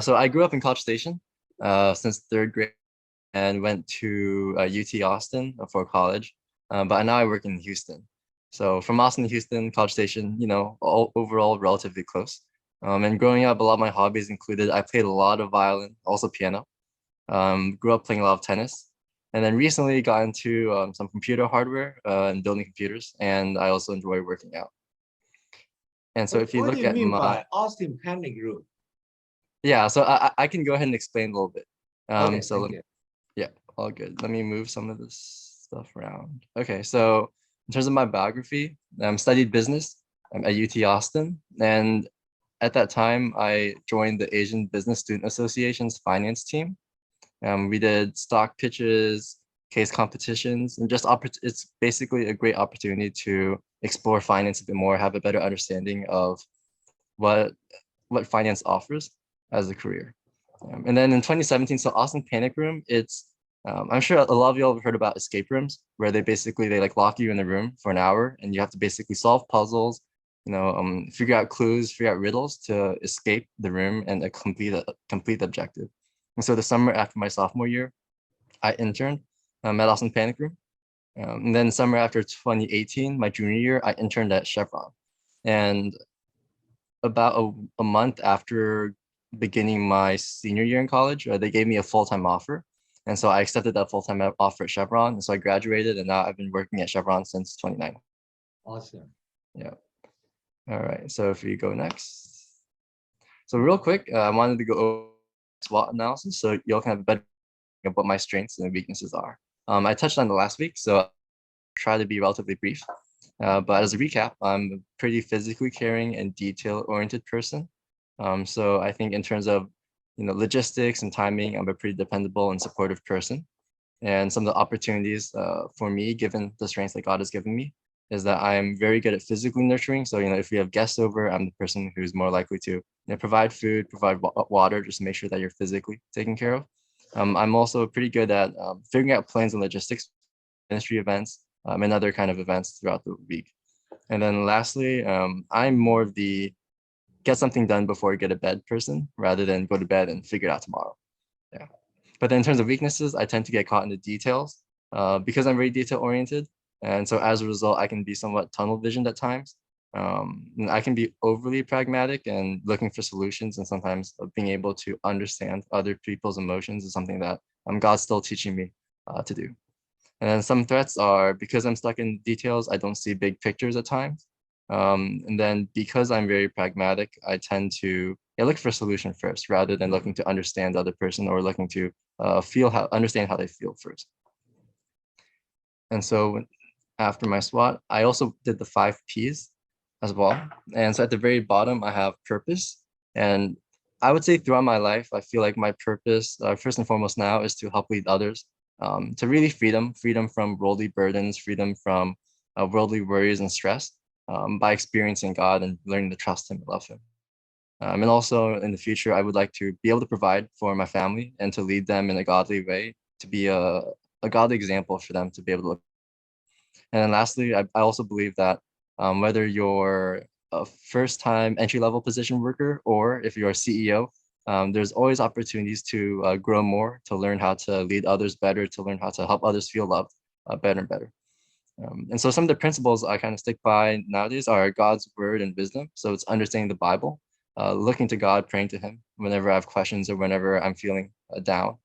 So I grew up in College Station since third grade and went to UT Austin for college. But now I work in Houston. So from Austin to Houston, College Station, overall relatively close. And growing up, a lot of my hobbies included I played a lot of violin, also piano. Grew up playing a lot of tennis, and then recently got into some computer hardware and building computers. And I also enjoy working out. And so if you What do look you at mean my, by Austin Panic Group? yeah, so I can go ahead and explain a little bit. Okay, So thank you. yeah, all good. Let me move some of this stuff around. Okay, so in terms of my biography, studied business at UT Austin, and at that time I joined the Asian Business Student Association's finance team. We did stock pitches, case competitions, and it's basically a great opportunity to explore finance a bit more, have a better understanding of what finance offers as a career. And then in 2017, so Austin Panic Room, I'm sure a lot of y'all have heard about escape rooms, where they like lock you in the room for an hour and you have to basically solve puzzles, figure out clues, figure out riddles to escape the room and complete the objective. And so the summer after my sophomore year, I interned at Austin Panic Room. And then summer after 2018, my junior year, I interned at Chevron. And about a month after beginning my senior year in college, they gave me a full-time offer. And so I accepted that full-time offer at Chevron. And so I graduated, and now I've been working at Chevron since 2019. Awesome. Yeah. All right. So if you go next. So real quick, I wanted to go over SWOT analysis so y'all can have a better idea of what my strengths and weaknesses are. I touched on it last week, so I'll try to be relatively brief. But as a recap, I'm a pretty physically caring and detail-oriented person. So I think in terms of logistics and timing, I'm a pretty dependable and supportive person. And some of the opportunities for me, given the strengths that God has given me, is that I'm very good at physically nurturing. So if we have guests over, I'm the person who's more likely to provide food, provide water, just to make sure that you're physically taken care of. I'm also pretty good at figuring out plans and logistics, ministry events, and other kind of events throughout the week. And then lastly, I'm more of the get something done before you get to bed person, rather than go to bed and figure it out tomorrow. Yeah. But then in terms of weaknesses, I tend to get caught in the details because I'm very detail oriented. And so as a result, I can be somewhat tunnel visioned at times. And I can be overly pragmatic and looking for solutions, and sometimes being able to understand other people's emotions is something that God's still teaching me to do. And then some threats are because I'm stuck in details, I don't see big pictures at times. And then because I'm very pragmatic, I tend to look for a solution first rather than looking to understand the other person or looking to understand how they feel first. And so after my SWOT, I also did the 5 Ps as well. And so at the very bottom, I have purpose. And I would say throughout my life, I feel like my purpose, first and foremost now, is to help lead others to really freedom from worldly burdens, freedom from worldly worries and stress by experiencing God and learning to trust Him and love Him. And also in the future, I would like to be able to provide for my family and to lead them in a godly way, to be a godly example for them to be able to look. And then lastly, I also believe that whether you're a first-time entry-level position worker or if you're a CEO, there's always opportunities to grow more, to learn how to lead others better, to learn how to help others feel loved better and better. And so some of the principles I kind of stick by nowadays are God's word and wisdom. So it's understanding the Bible, looking to God, praying to Him whenever I have questions or whenever I'm feeling down.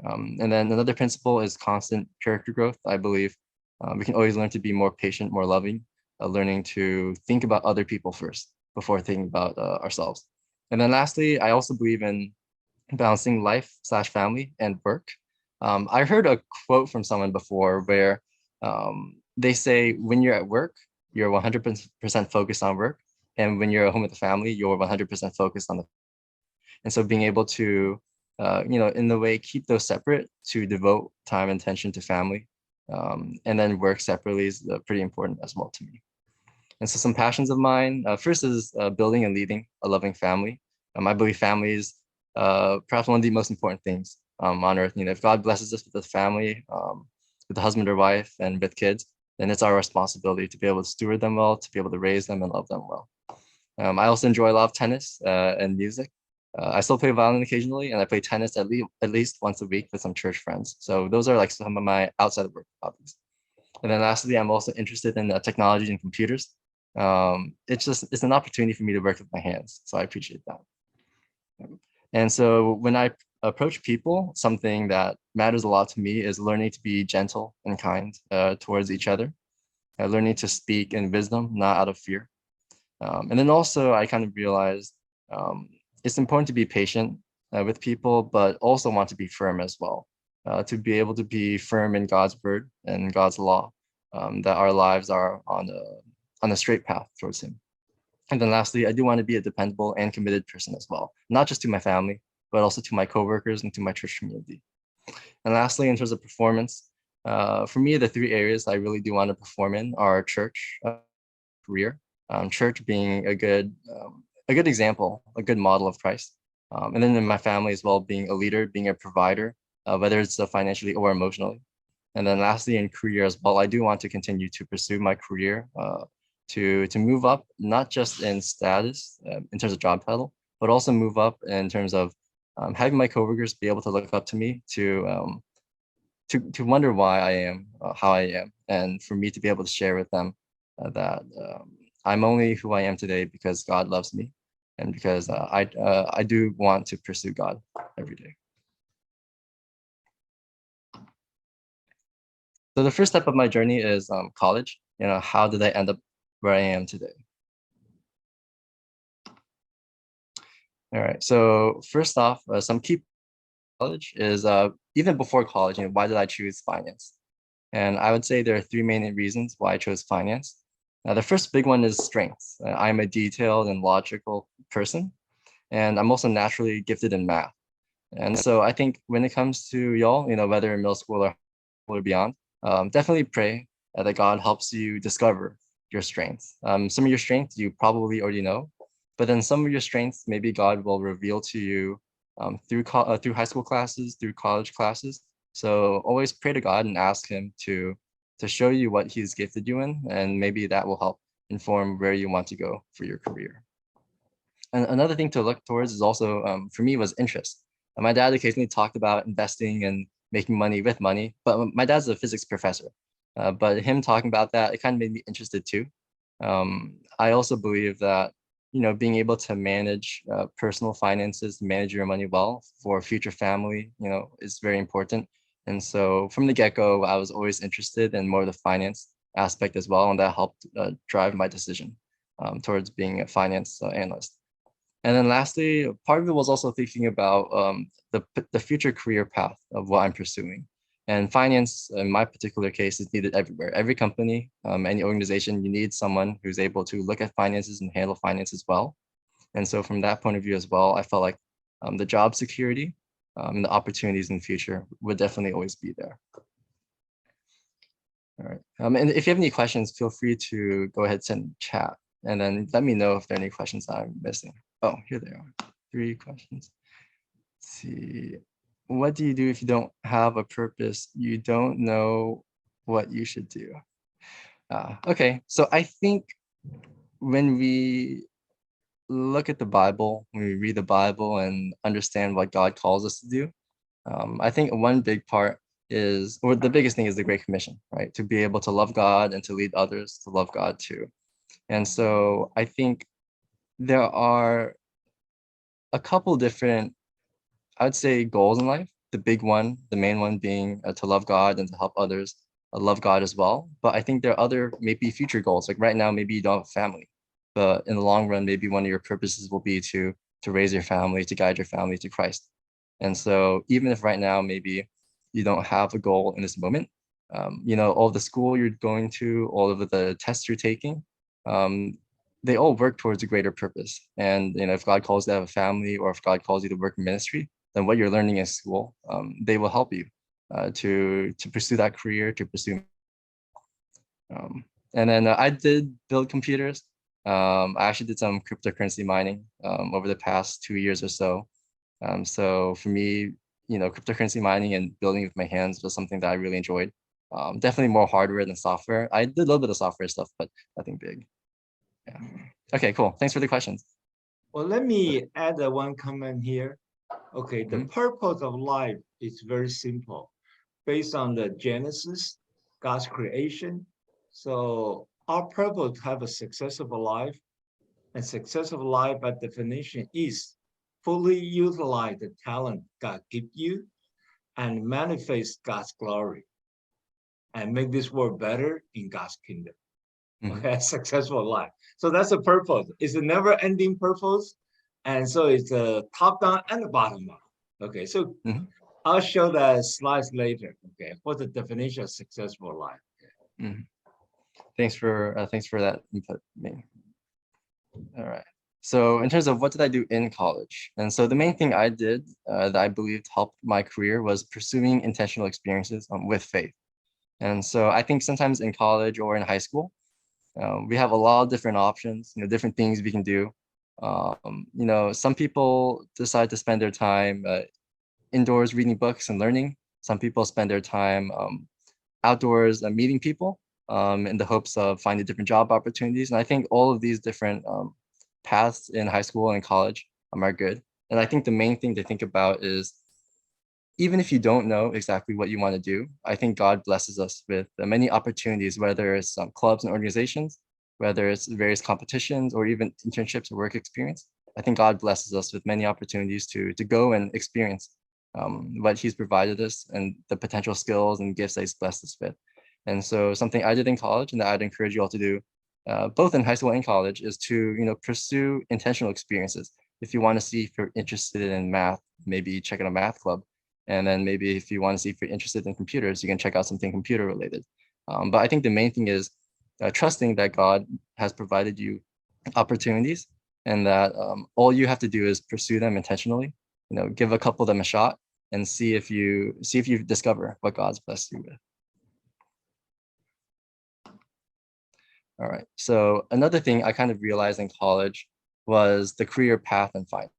And then another principle is constant character growth. I believe we can always learn to be more patient, more loving, learning to think about other people first before thinking about ourselves. And then lastly, I also believe in balancing life/family and work. I heard a quote from someone before where they say when you're at work, you're 100% focused on work. And when you're at home with the family, you're 100% focused on the. And so being able to, in the way, keep those separate to devote time and attention to family and then work separately is pretty important as well to me. And so some passions of mine, first is building and leading a loving family. I believe family is perhaps one of the most important things on earth. If God blesses us with a family, with a husband or wife and with kids, then it's our responsibility to be able to steward them well, to be able to raise them and love them well. I also enjoy a lot of tennis and music. I still play violin occasionally, and I play tennis at least once a week with some church friends. So those are like some of my outside of work hobbies. And then lastly, I'm also interested in technology and computers. It's an opportunity for me to work with my hands, so I appreciate that. And so when I approach people, something that matters a lot to me is learning to be gentle and kind towards each other, learning to speak in wisdom, not out of fear. And then also I kind of realized it's important to be patient with people, but also want to be firm as well, to be able to be firm in God's word and God's law, that our lives are on a straight path towards Him. And then lastly, I do want to be a dependable and committed person as well, not just to my family, but also to my coworkers and to my church community. And lastly, in terms of performance, for me, the three areas I really do want to perform in are church, career, church being a good example, a good model of Christ. And then in my family as well, being a leader, being a provider, whether it's financially or emotionally. And then lastly, in career as well, I do want to continue to pursue my career, to move up, not just in status in terms of job title, but also move up in terms of having my coworkers be able to look up to me, to wonder why I am how I am, and for me to be able to share with them that I'm only who I am today because God loves me, and because I do want to pursue God every day. So the first step of my journey is college. You know, how did I end up where I am today? All right. So first off, some key college is even before college. You know, why did I choose finance? And I would say there are three main reasons why I chose finance. Now, the first big one is strengths. I'm a detailed and logical person, and I'm also naturally gifted in math. And so I think when it comes to y'all, you know, whether in middle school or beyond, definitely pray that God helps you discover your strengths. Some of your strengths you probably already know, but then some of your strengths maybe God will reveal to you through high school classes, through college classes. So always pray to God and ask Him to show you what He's gifted you in, and maybe that will help inform where you want to go for your career. And another thing to look towards is also for me was interest. My dad occasionally talked about investing and making money with money, but my dad's a physics professor. But him talking about that, it kind of made me interested too. I also believe that, you know, being able to manage personal finances, manage your money well for future family, you know, is very important. And so from the get-go, I was always interested in more of the finance aspect as well, and that helped drive my decision towards being a finance analyst. And then lastly, part of it was also thinking about the future career path of what I'm pursuing. And finance, in my particular case, is needed everywhere. Every company, any organization, you need someone who's able to look at finances and handle finances well. And so from that point of view as well, I felt like the job security and the opportunities in the future would definitely always be there. All right. And if you have any questions, feel free to go ahead and send chat, and then let me know if there are any questions I'm missing. Oh, here they are. 3 questions. Let's see. What do you do if you don't have a purpose? You don't know what you should do. Okay, so I think when we look at the Bible, when we read the Bible and understand what God calls us to do, I think one big part is, or the biggest thing is the Great Commission, right? To be able to love God and to lead others to love God too. And so I think there are a couple different, I would say, goals in life. The big one, the main one being to love God and to help others love God as well. But I think there are other maybe future goals. Like right now, maybe you don't have a family, but in the long run, maybe one of your purposes will be to raise your family, to guide your family to Christ. And so even if right now maybe you don't have a goal in this moment, you know, all the school you're going to, all of the tests you're taking, um, they all work towards a greater purpose. And you know, if God calls you to have a family, or if God calls you to work in ministry, then what you're learning in school, they will help you to pursue that career, to pursue. Um, and then I did build computers. I actually did some cryptocurrency mining over the past 2 years or so. So for me, you know, cryptocurrency mining and building with my hands was something that I really enjoyed. Definitely more hardware than software. I did a little bit of software stuff, but nothing big. Yeah. Okay, cool. Thanks for the questions. Well, let me add one comment here. Okay, the Mhm, purpose of life is very simple, based on the Genesis, God's creation. So our purpose to have a successful life, and successful life by definition is fully utilize the talent God give you and manifest God's glory and make this world better in God's kingdom. mhm, Okay, successful life. So that's the purpose. It's a never-ending purpose, and so it's a top-down and a bottom-up. Okay, so mhm, I'll show the slides later. Okay, what's the definition of successful life? mhm. Thanks for that input, Ming. All right. So in terms of what did I do in college? And so the main thing I did that I believed helped my career was pursuing intentional experiences with faith. And so I think sometimes in college or in high school, we have a lot of different options, different things we can do. Some people decide to spend their time indoors reading books and learning. Some people spend their time outdoors meeting people in the hopes of finding different job opportunities. And I think all of these different paths in high school and college are good. And I think the main thing to think about is even if you don't know exactly what you want to do, I think God blesses us with many opportunities, whether it's clubs and organizations, whether it's various competitions or even internships or work experience. I think God blesses us with many opportunities to go and experience what He's provided us and the potential skills and gifts that He's blessed us with. And so, something I did in college, and that I'd encourage you all to do, both in high school and college, is to pursue intentional experiences. If you want to see if you're interested in math, maybe check out a math club, and then maybe if you want to see if you're interested in computers, you can check out something computer related. But I think the main thing is trusting that God has provided you opportunities and that all you have to do is pursue them intentionally. Give a couple of them a shot and see if you discover what God's blessed you with. All right. So another thing I kind of realized in college was the career path and finance.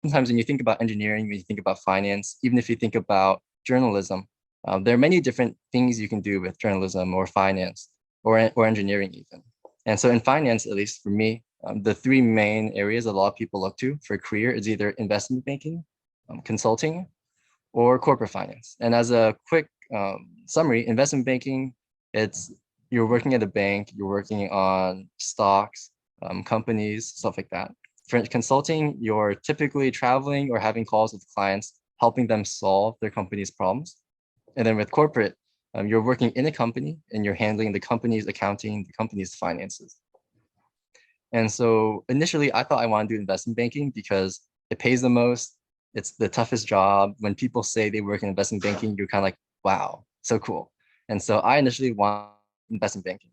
Sometimes when you think about engineering, when you think about finance, even if you think about journalism, there are many different things you can do with journalism or finance or engineering even. And so in finance, at least for me, the three main areas a lot of people look to for a career is either investment banking, consulting, or corporate finance. And as a quick summary, investment banking, it's you're working at a bank, you're working on stocks, companies, stuff like that. For consulting, you're typically traveling or having calls with clients, helping them solve their company's problems. And then with corporate, you're working in a company and you're handling the company's accounting, the company's finances. And so initially, I thought I wanted to do investment banking because it pays the most. It's the toughest job. When people say they work in investment banking, you're kind of like, wow, so cool. And so I initially want investment banking.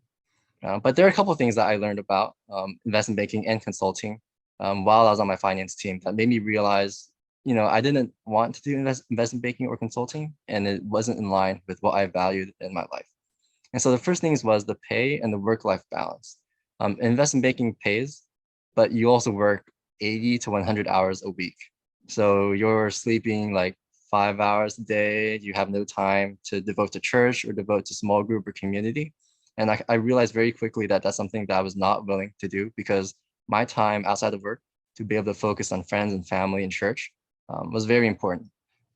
But there are a couple of things that I learned about investment banking and consulting while I was on my finance team that made me realize, I didn't want to do investment banking or consulting, and it wasn't in line with what I valued in my life. And so the first things was the pay and the work-life balance. Investment banking pays, but you also work 80 to 100 hours a week. So you're sleeping like 5 hours a day. You have no time to devote to church or devote to small group or community. And I realized very quickly that that's something that I was not willing to do because my time outside of work to be able to focus on friends and family and church was very important.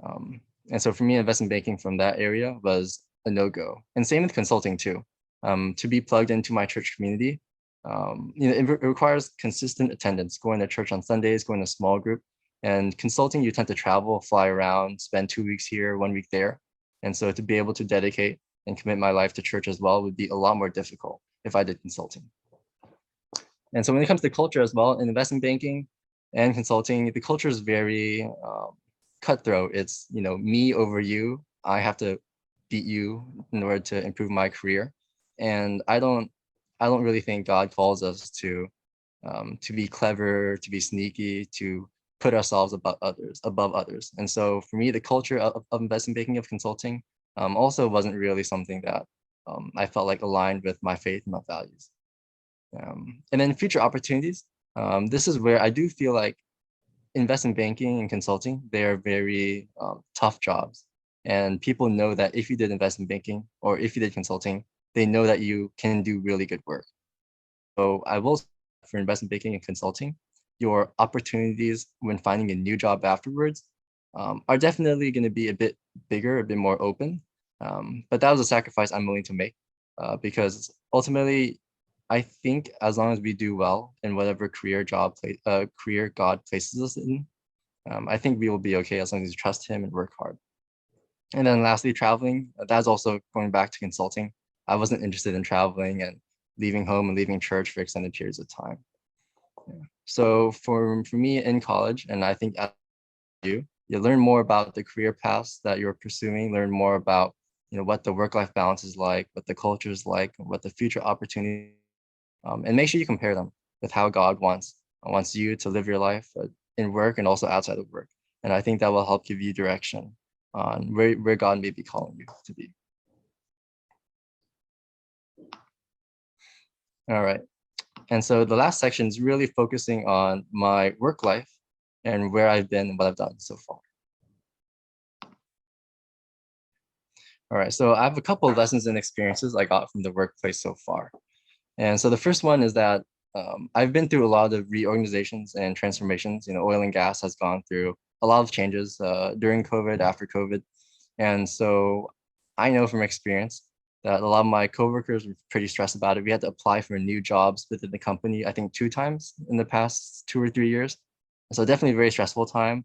Um, and so for me, investment banking from that area was a no-go. And same with consulting too. To be plugged into my church community, it requires consistent attendance, going to church on Sundays, going to small group. And consulting, you tend to travel, fly around, spend 2 weeks here, 1 week there. And so to be able to dedicate and commit my life to church as well would be a lot more difficult if I did consulting. And so when it comes to culture as well, in investment banking and consulting, the culture is very cutthroat. It's, me over you. I have to beat you in order to improve my career. And I don't really think God calls us to be clever, to be sneaky, to put ourselves above others. And so for me, the culture of investment banking, of consulting, also wasn't really something that I felt like aligned with my faith and my values. And then future opportunities. This is where I do feel like investment banking and consulting, they are very tough jobs. And people know that if you did investment banking or if you did consulting, they know that you can do really good work. So I will say for investment banking and consulting, your opportunities when finding a new job afterwards are definitely going to be a bit bigger, a bit more open. But that was a sacrifice I'm willing to make because ultimately, I think as long as we do well in whatever career God places us in, I think we will be okay as long as we trust Him and work hard. And then lastly, traveling. That's also going back to consulting. I wasn't interested in traveling and leaving home and leaving church for extended periods of time. Yeah. So for me in college, and I think at you learn more about the career paths that you're pursuing, learn more about what the work-life balance is like, what the culture is like, what the future opportunities, and make sure you compare them with how God wants you to live your life in work and also outside of work. And I think that will help give you direction on where God may be calling you to be. All right. And so the last section is really focusing on my work life and where I've been and what I've done so far. All right, so I have a couple of lessons and experiences I got from the workplace so far. And so the first one is that I've been through a lot of reorganizations and transformations. Oil and gas has gone through a lot of changes during COVID, after COVID. And so I know from experience that a lot of my coworkers were pretty stressed about it. We had to apply for new jobs within the company, I think 2 times in the past 2 or 3 years. So definitely a very stressful time.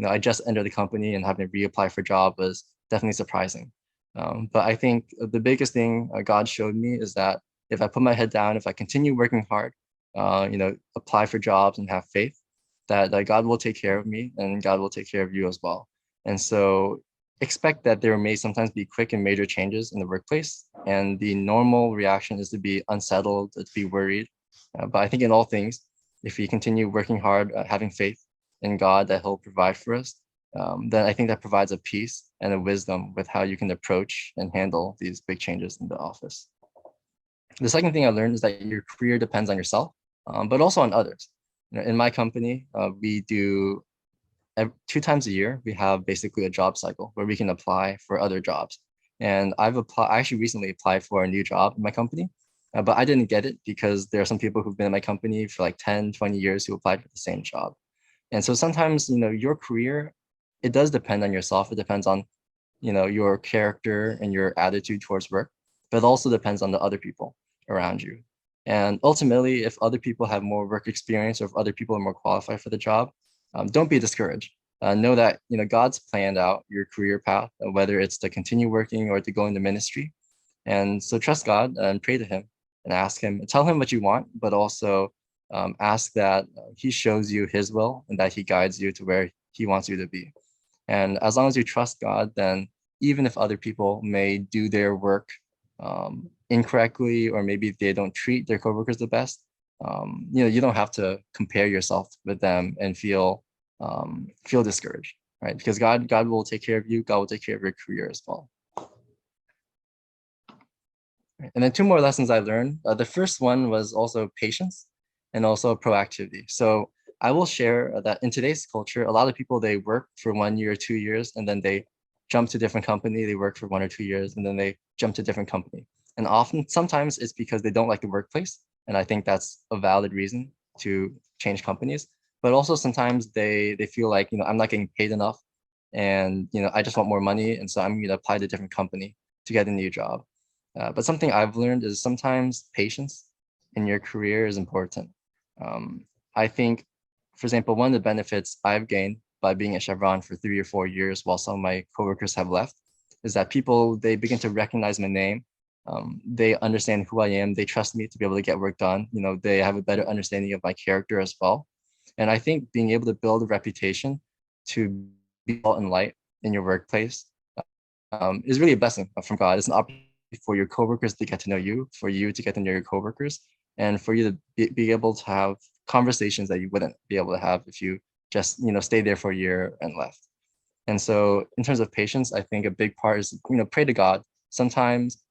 I just entered the company and having to reapply for a job was definitely surprising. But I think the biggest thing God showed me is that if I put my head down, if I continue working hard, apply for jobs and have faith, that God will take care of me and God will take care of you as well. And so expect that there may sometimes be quick and major changes in the workplace. And the normal reaction is to be unsettled, to be worried. But I think in all things, if we continue working hard, having faith in God that He'll provide for us, then I think that provides a peace and a wisdom with how you can approach and handle these big changes in the office. The second thing I learned is that your career depends on yourself, but also on others. In my company, we do 2 times a year, we have basically a job cycle where we can apply for other jobs. And I actually recently applied for a new job in my company, but I didn't get it because there are some people who've been in my company for like 10, 20 years who applied for the same job. And so sometimes, your career, it does depend on yourself. It depends on, your character and your attitude towards work, but it also depends on the other people around you. And ultimately, if other people have more work experience or if other people are more qualified for the job, don't be discouraged. Know that, God's planned out your career path, whether it's to continue working or to go into ministry. And so trust God and pray to Him and ask Him, tell Him what you want, but also ask that He shows you His will and that He guides you to where He wants you to be. And as long as you trust God, then even if other people may do their work incorrectly, or maybe they don't treat their coworkers the best, you don't have to compare yourself with them and feel discouraged, right? Because God will take care of you. God will take care of your career as well. And then 2 more lessons I learned. The first one was also patience and also proactivity. So I will share that in today's culture, a lot of people, they work for 1 year, 2 years, and then they jump to a different company. They work for 1 or 2 years, and then they jump to a different company. And sometimes it's because they don't like the workplace. And I think that's a valid reason to change companies. But also sometimes they feel like, I'm not getting paid enough, and, I just want more money. And so I'm going to apply to a different company to get a new job. But something I've learned is sometimes patience in your career is important. I think, for example, one of the benefits I've gained by being at Chevron for 3 or 4 years while some of my coworkers have left is that people, they begin to recognize my name. They understand who I am. They trust me to be able to get work done. They have a better understanding of my character as well. And I think being able to build a reputation to be salt and light in your workplace is really a blessing from God. It's an opportunity for your coworkers to get to know you, for you to get to know your coworkers, and for you to be able to have conversations that you wouldn't be able to have if you just stayed there for a year and left. And so in terms of patience, I think a big part is pray to God. Sometimes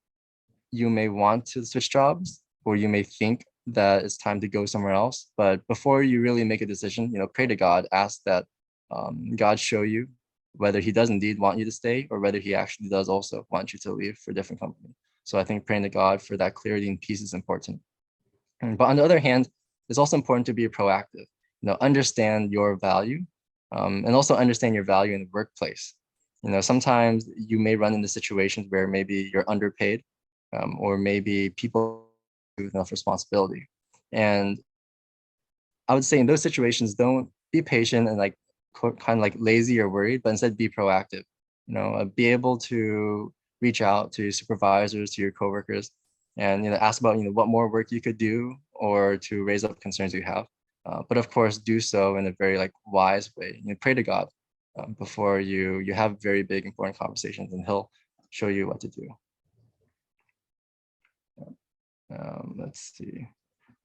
you may want to switch jobs, or you may think that it's time to go somewhere else, but before you really make a decision, pray to God. Ask that God show you whether He does indeed want you to stay, or whether He actually does also want you to leave for a different company. So I think praying to God for that clarity and peace is important. But on the other hand, it's also important to be proactive. understand your value, and also understand your value in the workplace. Sometimes you may run into situations where maybe you're underpaid, or maybe people have enough responsibility. And I would say in those situations, don't be patient and like kind of like lazy or worried, but instead be proactive. Be able to reach out to supervisors, to your coworkers, and ask about what more work you could do, or to raise up concerns you have. But of course, do so in a very like wise way. Pray to God before you have very big important conversations, and He'll show you what to do. Let's see.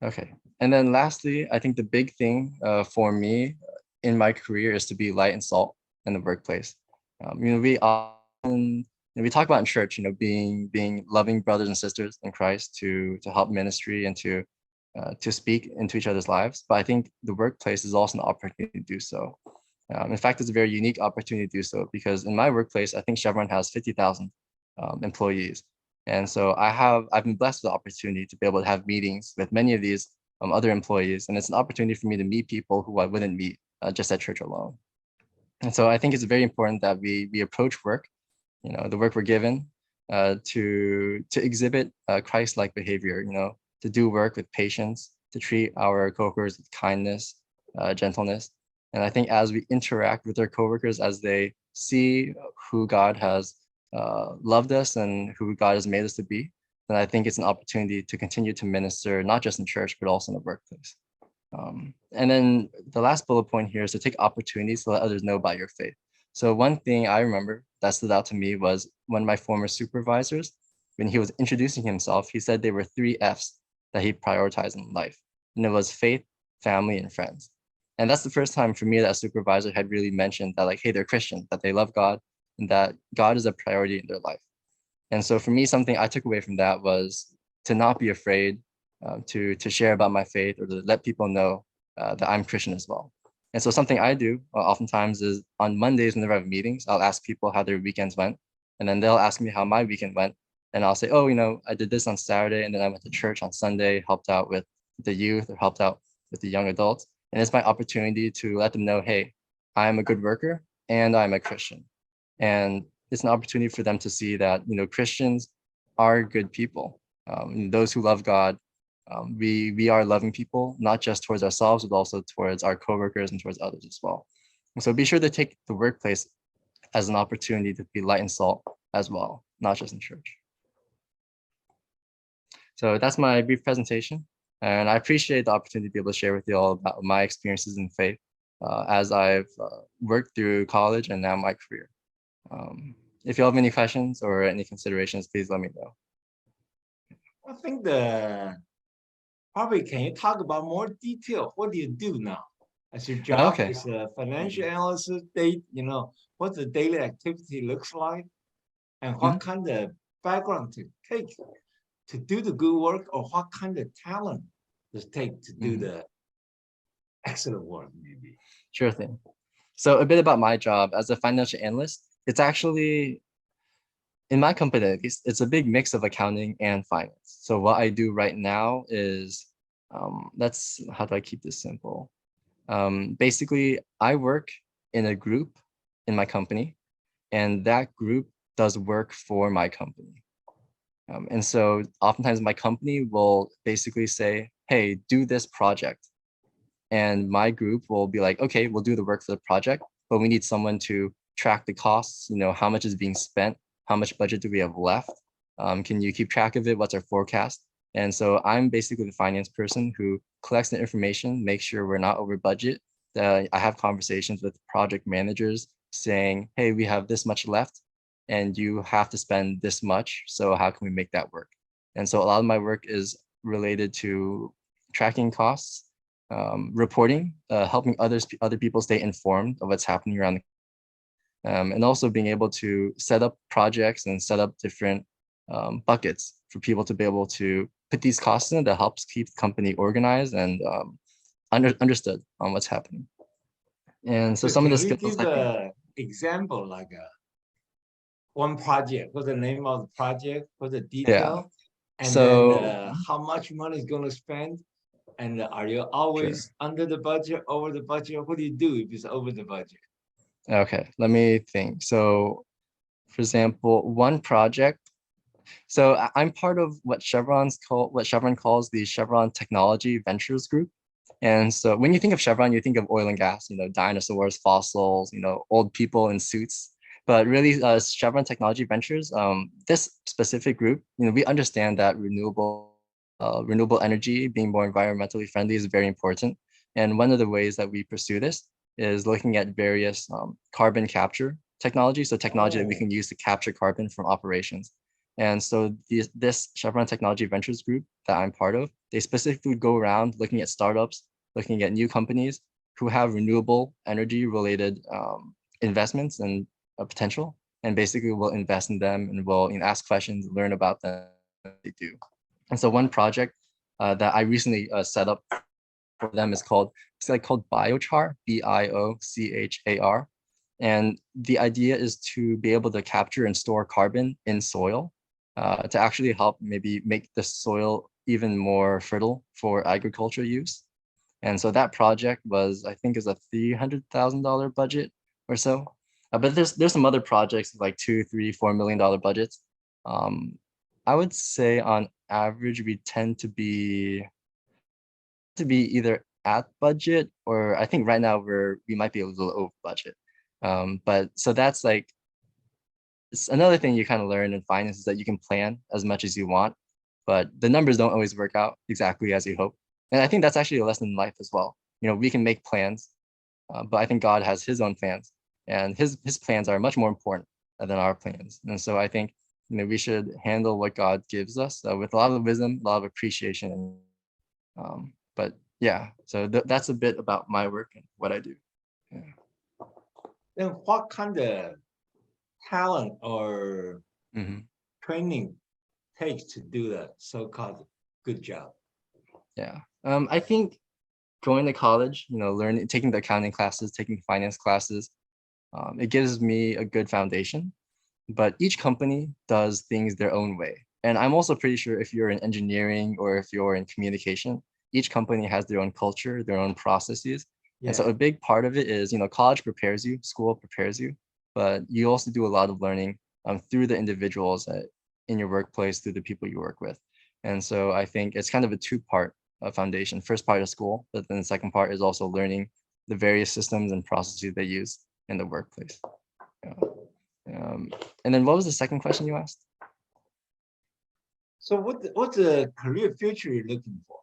Okay. And then lastly, I think the big thing for me in my career is to be light and salt in the workplace. We often we talk about in church, being loving brothers and sisters in Christ to help ministry and to speak into each other's lives. But I think the workplace is also an opportunity to do so. In fact, it's a very unique opportunity to do so, because in my workplace, I think Chevron has 50,000 employees. And so I've been blessed with the opportunity to be able to have meetings with many of these other employees. And it's an opportunity for me to meet people who I wouldn't meet just at church alone. And so I think it's very important that we approach work, the work we're given, to exhibit Christ-like behavior, to do work with patience, to treat our coworkers with kindness, gentleness. And I think as we interact with our coworkers, as they see who God has loved us and who God has made us to be, then I think it's an opportunity to continue to minister, not just in church, but also in the workplace. And then the last bullet point here is to take opportunities to let others know about your faith. So one thing I remember that stood out to me was one of my former supervisors, when he was introducing himself, he said there were 3 F's that he prioritized in life. And it was faith, family, and friends. And that's the first time for me that a supervisor had really mentioned that, like, hey, they're Christian, that they love God, and that God is a priority in their life. And so for me, something I took away from that was to not be afraid to share about my faith, or to let people know that I'm Christian as well. And so something I do oftentimes is on Mondays, whenever I have meetings, I'll ask people how their weekends went. And then they'll ask me how my weekend went. And I'll say, oh, I did this on Saturday, and then I went to church on Sunday, helped out with the youth, or helped out with the young adults. And it's my opportunity to let them know, hey, I'm a good worker and I'm a Christian. And it's an opportunity for them to see that, Christians are good people. Those who love God, we are loving people, not just towards ourselves, but also towards our coworkers and towards others as well. And so be sure to take the workplace as an opportunity to be light and salt as well, not just in church. So that's my brief presentation. And I appreciate the opportunity to be able to share with you all about my experiences in faith as I've worked through college and now my career. If you have any questions or any considerations, please let me know. I think probably can you talk about more detail? What do you do now? As your job Okay. is a financial analyst, what the daily activity looks like, and what kind of background to take to do the good work, or what kind of talent does it take to do the excellent work, maybe? Sure thing. So a bit about my job as a financial analyst. It's actually, in my company at least, it's a big mix of accounting and finance. So what I do right now is, how do I keep this simple? Basically, I work in a group in my company, and that group does work for my company. And so oftentimes my company will basically say, hey, do this project. And my group will be like, okay, we'll do the work for the project, but we need someone to track the costs, how much is being spent, how much budget do we have left? Can you keep track of it? What's our forecast? And so I'm basically the finance person who collects the information, makes sure we're not over budget. I have conversations with project managers saying, hey, we have this much left and you have to spend this much. So how can we make that work? And so a lot of my work is related to tracking costs, reporting, helping other people stay informed of what's happening around and also being able to set up projects and set up different buckets for people to be able to put these costs in that helps keep the company organized and understood on what's happening. And so some of the Can you skills give an example, like one project? What's the name of the project? What's the detail? And so then how much money is going to spend? And are you Sure. always under the budget, over the budget? What do you do if it's over the budget? Okay, let me think. So, for example, one project. So I'm part of what Chevron calls the Chevron Technology Ventures Group. And so when you think of Chevron, you think of oil and gas, dinosaurs, fossils, old people in suits. But really, Chevron Technology Ventures, this specific group, we understand that renewable energy being more environmentally friendly is very important. And one of the ways that we pursue this is looking at various carbon capture technology, so technology that we Oh, can use to capture carbon from operations. And so this Chevron Technology Ventures group that I'm part of, they specifically go around looking at startups, looking at new companies who have renewable energy related investments and potential, and basically we'll invest in them and we'll ask questions, learn about them, what they do. And so one project that I recently set up for them is called biochar, Biochar. And the idea is to be able to capture and store carbon in soil to actually help maybe make the soil even more fertile for agriculture use. And so that project was, I think, is a $300,000 budget or so. But there's some other projects like $2, $3, $4 million budgets. Um, I would say on average we tend to be either at budget, or I think right now we might be a little over budget. But so that's like it's another thing you kind of learn in finance is that you can plan as much as you want, but the numbers don't always work out exactly as you hope. And I think that's actually a lesson in life as well. We can make plans, but I think God has His own plans, and His plans are much more important than our plans. And so I think we should handle what God gives us with a lot of wisdom, a lot of appreciation. But yeah, so that's a bit about my work and what I do. Yeah. then what kind of talent or Mhm. training takes to do the so-called good job? Yeah. I think going to college, learning, taking the accounting classes, taking finance classes, it gives me a good foundation. But each company does things their own way. And I'm also pretty sure if you're in engineering or if you're in communication, each company has their own culture, their own processes. And so Yeah. a big part of it is, college prepares you, school prepares you, but you also do a lot of learning through the individuals in your workplace, through the people you work with. And so I think it's kind of a two-part foundation. First part is school, but then the second part is also learning the various systems and processes they use in the workplace. Yeah. Um, and then what was the second question you asked? So what's the career future you're looking for?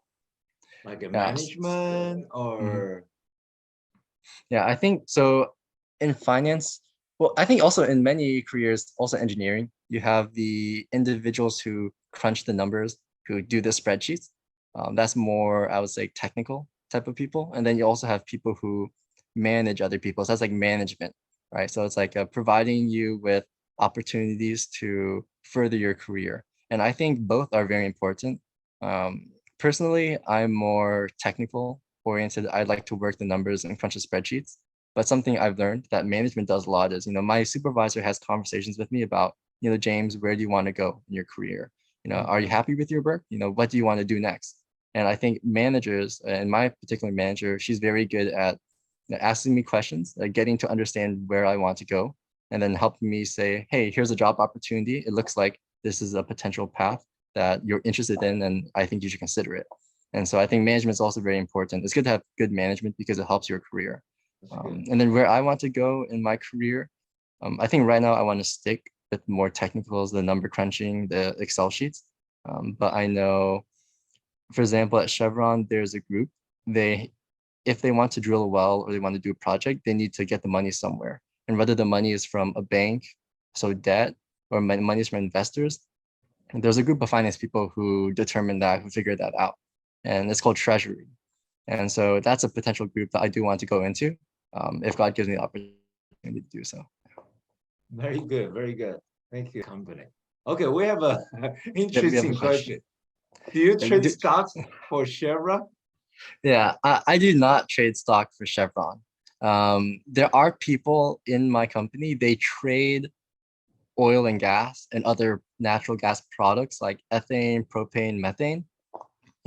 Like a Yeah. management Mhm. or Yeah, I think so in finance, well, I think also in many careers, also engineering, you have the individuals who crunch the numbers, who do the spreadsheets. That's more, I would say, technical type of people. And then you also have people who manage other people. So that's like management, right? So it's like providing you with opportunities to further your career. And I think both are very important. Personally, I'm more technical oriented. I'd like to work the numbers and crunch the spreadsheets. But something I've learned that management does a lot is, my supervisor has conversations with me about, James, where do you want to go in your career? Are you Mhm. happy with your work? What do you want to do next? And I think managers, and my particular manager, she's very good at asking me questions, getting to understand where I want to go, and then helping me say, hey, here's a job opportunity. It looks like this is a potential path that you're interested in, and I think you should consider it. And so I think management is also very important. It's good to have good management because it helps your career. That's good. And then where I want to go in my career, I think right now I want to stick with more technicals, the number crunching, the Excel sheets. But I know, for example, at Chevron, there's a group. They, if they want to drill a well or they want to do a project, they need to get the money somewhere. And whether the money is from a bank, so debt, or money is from investors, there's a group of finance people who determine that, who figure that out. And it's called treasury. And so that's a potential group that I do want to go into if God gives me the opportunity to do so. Very good. Very good. Thank you, company. Okay, we have a Yeah, we have a interesting question. question. Do you And trade stocks for Chevron? yeah, I do not trade stock for Chevron. There are people in my company, they trade oil and gas and other natural gas products like ethane, propane, methane.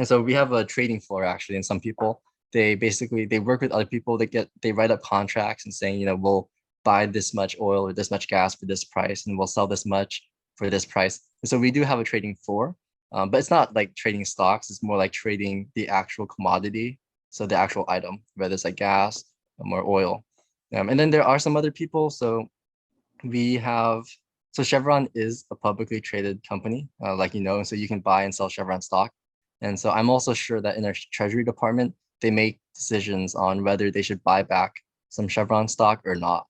And so we have a trading floor actually, and some people they basically they work with other people. They write up contracts and saying, we'll buy this much oil or this much gas for this price, and we'll sell this much for this price. And so we do have a trading floor, but it's not like trading stocks. It's more like trading the actual commodity, so the actual item, whether it's like gas or oil. And then there are some other people. So we have so Chevron is a publicly traded company, like so you can buy and sell Chevron stock. And so I'm also sure that in their treasury department, they make decisions on whether they should buy back some Chevron stock or not.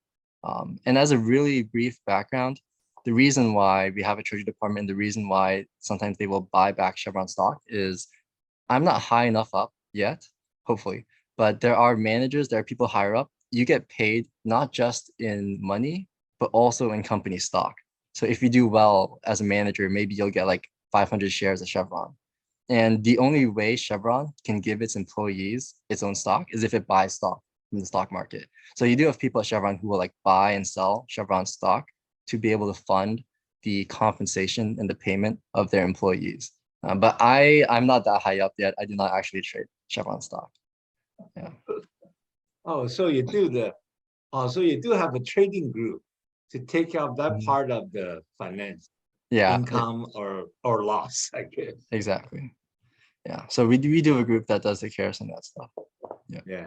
And as a really brief background, the reason why we have a treasury department, the reason why sometimes they will buy back Chevron stock is I'm not high enough up yet, hopefully, but there are managers, there are people higher up. You get paid not just in money, but also in company stock. So if you do well as a manager, maybe you'll get like 500 shares of Chevron. And the only way Chevron can give its employees its own stock is if it buys stock from the stock market. So you do have people at Chevron who will like buy and sell Chevron stock to be able to fund the compensation and the payment of their employees. But I'm not that high up yet. I do not actually trade Chevron stock. Yeah. Oh, so you do have a trading group to take care of that part of the finance Yeah, income or loss, I guess. exactly. Yeah. So we do have a group that does take care of some of that stuff. Yeah. Yeah.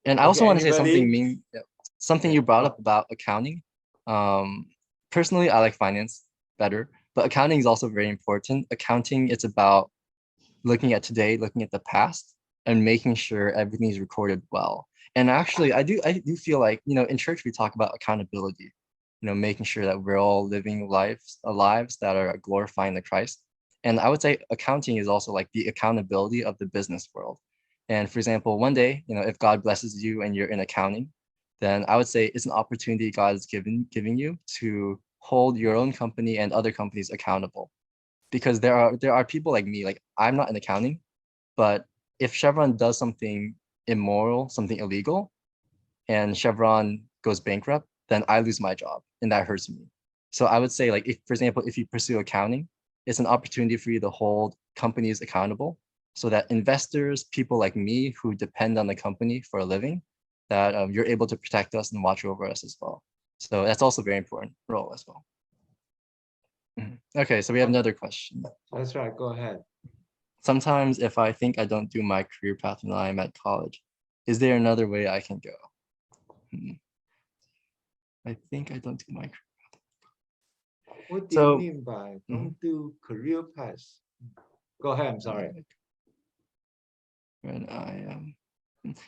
And I also Okay, want to say something anybody? something Yeah. you brought up about accounting. Um, Personally, I like finance better, but accounting is also very important. Accounting, it's about looking at today, looking at the past, and making sure everything is recorded well. And actually, I do feel like, in church we talk about accountability, making sure that we're all living lives that are glorifying the Christ. And I would say accounting is also like the accountability of the business world. And for example, one day, if God blesses you and you're in accounting, then I would say it's an opportunity God is giving you to hold your own company and other companies accountable, because there are people like me, like I'm not in accounting, but if Chevron does something immoral, something illegal, and Chevron goes bankrupt, then I lose my job and that hurts me. So I would say, like, if, for example, if you pursue accounting, it's an opportunity for you to hold companies accountable so that investors, people like me who depend on the company for a living, that you're able to protect us and watch over us as well. So that's also a very important role as well. Okay, so we have another question. That's right. Go ahead. Sometimes if I think I don't do my career path when I'm at college, is there another way I can go? I think I don't do my career. What do you So mean by don't do career paths? Go ahead. I'm sorry. when I am.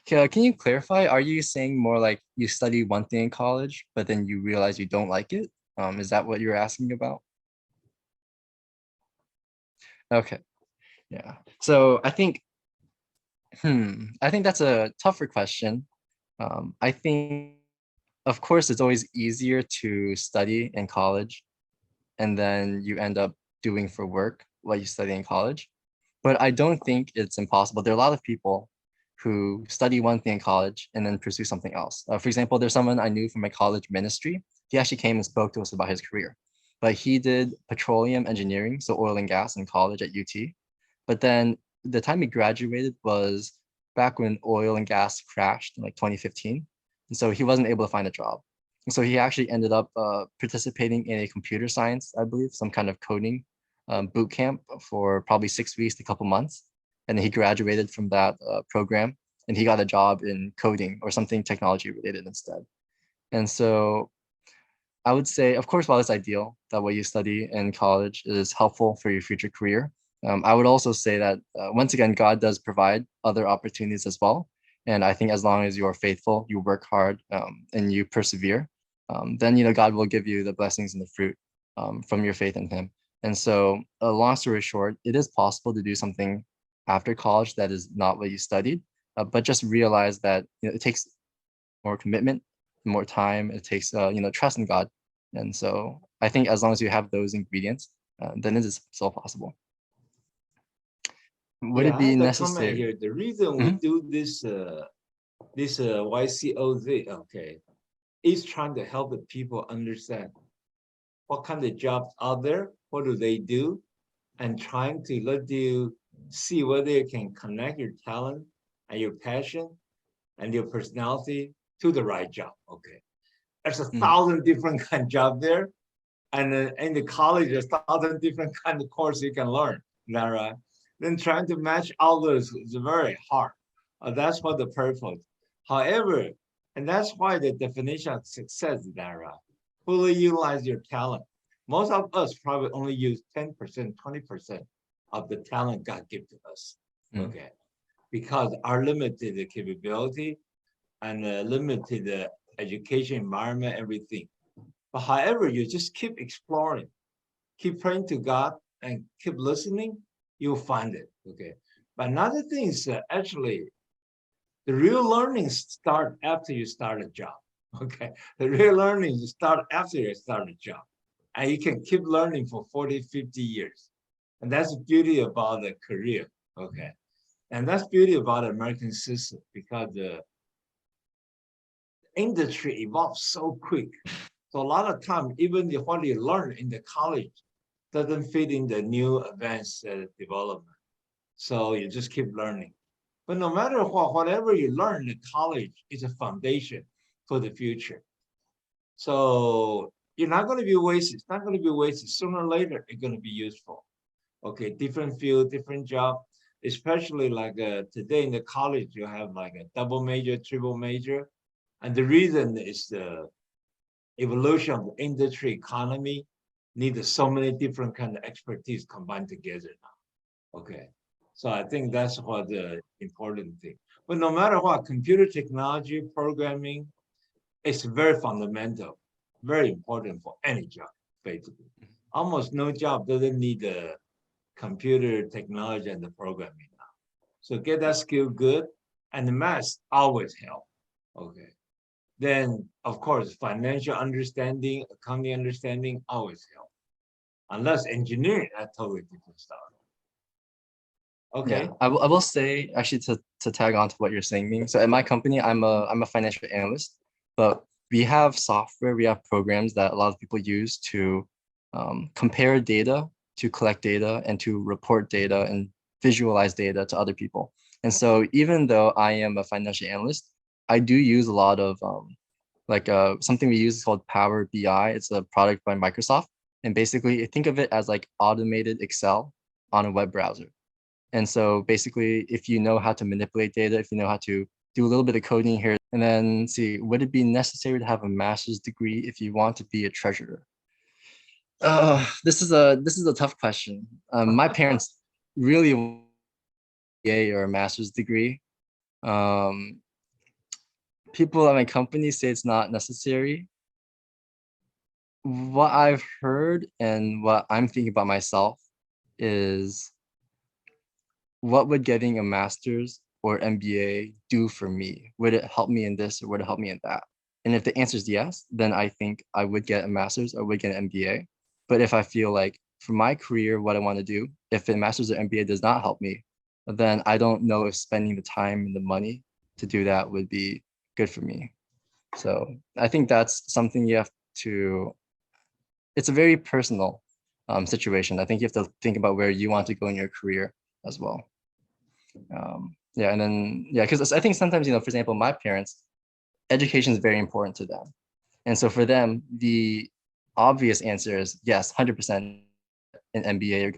Can you clarify? Are you saying more like you study one thing in college, but then you realize you don't like it? Is that what you're asking about? Okay, yeah. So I think that's a tougher question. I think, of course, it's always easier to study in college and then you end up doing for work what you study in college. But I don't think it's impossible. There are a lot of people who study one thing in college and then pursue something else. For example, there's someone I knew from my college ministry. He actually came and spoke to us about his career, but he did petroleum engineering, so oil and gas in college at UT. But then the time he graduated was back when oil and gas crashed in like 2015. And so he wasn't able to find a job. And so he actually ended up participating in a computer science, I believe, some kind of coding boot camp for probably 6 weeks to a couple months. And then he graduated from that program and he got a job in coding or something technology related instead. And so I would say, of course, while it's ideal that what you study in college is helpful for your future career, I would also say that once again, God does provide other opportunities as well. And I think as long as you are faithful, you work hard, and you persevere, then God will give you the blessings and the fruit from your faith in Him. And so, long story short, it is possible to do something after college that is not what you studied, but just realize that it takes more commitment, more time. It takes trust in God, and so I think as long as you have those ingredients, then it is still possible. Would it Yeah, I be have a comment necessary? here. The reason we Mhm. do this YCOZ, okay, is trying to help the people understand what kind of jobs are there, what do they do, and trying to let you see whether you can connect your talent and your passion and your personality to the right job. Okay. There's a Mm, thousand different kind of job there. And in the college, there's a thousand different kind of course you can learn. Is that right? Then trying to match all those is very hard. That's what the purpose. However, and that's why the definition of success is that right. Fully utilize your talent. Most of us probably only use 10%, 20% of the talent God gives to us. mm, Okay. Because our limited capability and limited education environment, everything. But however, you just keep exploring, keep praying to God, and keep listening, you'll find it. Okay. But another thing is actually the real learning start after you start a job. Okay. The real learning start after you start a job. And you can keep learning for 40, 50 years. And that's the beauty about the career. Okay. And that's beauty about the American system because the industry evolves so quick. So a lot of time, even what you learn in the college doesn't fit in the new advanced development. So you just keep learning. But no matter what, whatever you learn in college is a foundation for the future. So you're not going to be wasted. It's not going to be wasted. Sooner or later, it's going to be useful. Okay, different field, different job. Especially like today in the college, you have like a double major, triple major. And the reason is the evolution of the industry economy needs so many different kind of expertise combined together now. Okay. So I think that's what the important thing. But no matter what, computer technology, programming is very fundamental, very important for any job, basically. Almost no job doesn't need the computer technology and the programming now. So get that skill good, and the math always help. Okay. Then, of course, financial understanding, accounting understanding always help. Unless engineering, that's totally different stuff. yeah, Okay. I will say actually to tag on to what you're saying, Ming. So at my company, I'm a financial analyst, but we have software, we have programs that a lot of people use to compare data, to collect data, and to report data and visualize data to other people. And so even though I am a financial analyst, I do use a lot of like something we use is called Power BI. It's a product by Microsoft. And basically think of it as like automated Excel on a web browser. And so basically, if you know how to manipulate data, if you know how to do a little bit of coding here, and then see, would it be necessary to have a master's degree if you want to be a treasurer? This is a tough question. My parents really want a or a master's degree. Um, People at my company say it's not necessary. What I've heard and what I'm thinking about myself is what would getting a master's or MBA do for me? Would it help me in this or would it help me in that? And if the answer is yes, then I think I would get a master's or would get an MBA. But if I feel like for my career, what I want to do, if a master's or MBA does not help me, then I don't know if spending the time and the money to do that would be good for me. So I think that's something you have to, it's a very personal situation. I think you have to think about where you want to go in your career as well. Yeah, and then yeah, because I think sometimes, for example, my parents, education is very important to them, and so for them, the obvious answer is yes, 100% an MBA.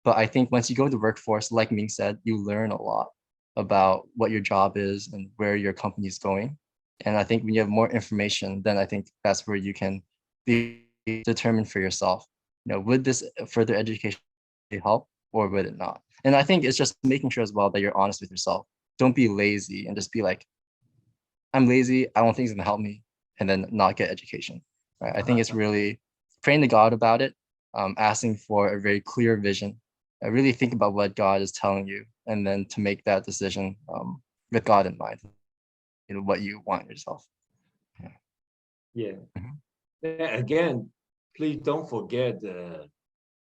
But I think once you go to the workforce, like Ming said, you learn a lot about what your job is and where your company is going. And I think when you have more information, then I think that's where you can be determined for yourself. Would this further education help or would it not? And I think it's just making sure as well that you're honest with yourself. Don't be lazy and just be like, I'm lazy. I don't think it's gonna help me, and then not get education. Right? I think it's really praying to God about it, asking for a very clear vision. Really think about what God is telling you, and then to make that decision with God in mind. What you want yourself. Yeah. Yeah. Mhm. Again, please don't forget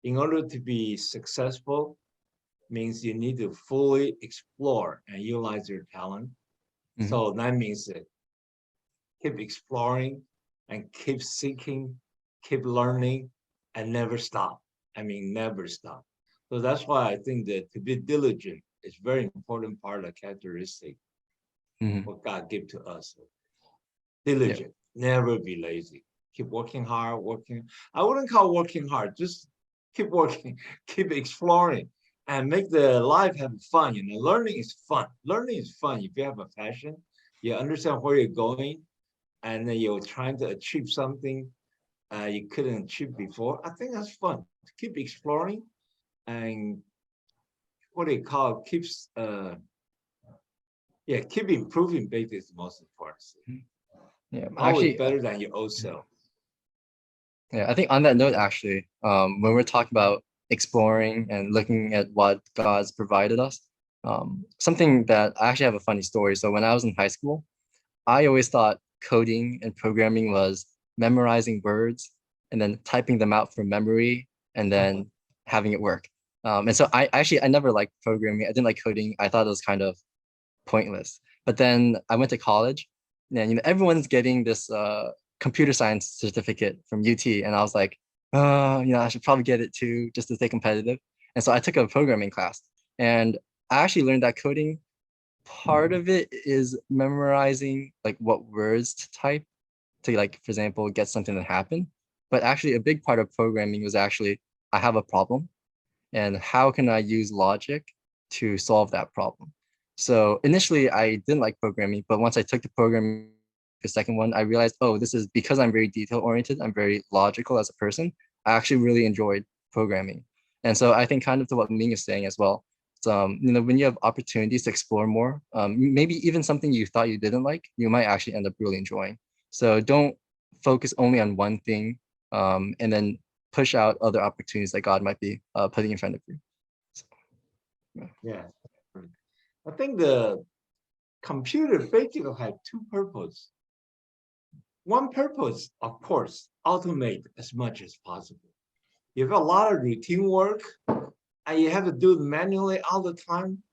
in order to be successful means you need to fully explore and utilize your talent. Mhm. So that means that keep exploring and keep seeking, keep learning, and never stop. I mean, never stop. So that's why I think that to be diligent is very important part of the characteristic Mhm. what God gave to us. Yeah. Diligent, never be lazy. Keep working hard, working. I wouldn't call working hard, just keep working, keep exploring, and make the life have fun. You know, learning is fun. Learning is fun if you have a passion, you understand where you're going, and then you're trying to achieve something you couldn't achieve before. I think that's fun. Keep exploring and what do you call it, keeps yeah, keep improving. Basically, is the most important thing. Mhm. Yeah. Always Actually, better than your old self. yeah, I think on that note, actually, when we're talking about exploring and looking at what God's provided us, something that I actually have a funny story. So when I was in high school, I always thought coding and programming was memorizing words and then typing them out from memory and then having it work. And so I never liked programming. I didn't like coding. I thought it was kind of pointless. But then I went to college, and everyone's getting this computer science certificate from UT, and I was like, I should probably get it too, just to stay competitive. And so I took a programming class, and I actually learned that coding part of it is memorizing like what words to type to, like, for example, get something to happen. But actually a big part of programming was actually I have a problem and how can I use logic to solve that problem. So initially I didn't like programming, but once I took the programming, the second one, I realized, oh, this is because I'm very detail oriented, I'm very logical as a person. I actually really enjoyed programming. And so I think kind of to what Ming is saying as well, when you have opportunities to explore more, maybe even something you thought you didn't like, you might actually end up really enjoying. So don't focus only on one thing, and then push out other opportunities that God might be putting in front of you. So, yeah. Yeah. I think the computer basically have two purposes. One purpose, of course, automate as much as possible. You have a lot of routine work and you have to do it manually all the time.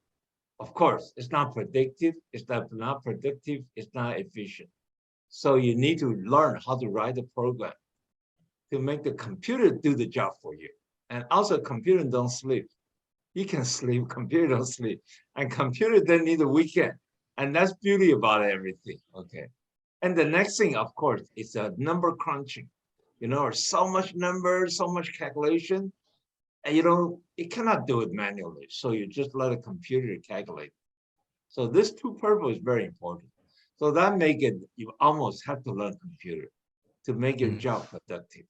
Of course, it's not predictive, it's not productive, it's not efficient. So you need to learn how to write a program to make the computer do the job for you. And also computer don't sleep. You can sleep, computer don't sleep. And computer then need a weekend. And that's beauty about everything. Okay. And the next thing, of course, is a number crunching. So much numbers, so much calculation, and you cannot do it manually. So you just let a computer calculate. So this two purpose is very important. So that make it, you almost have to learn computer to make your Mhm. job productive.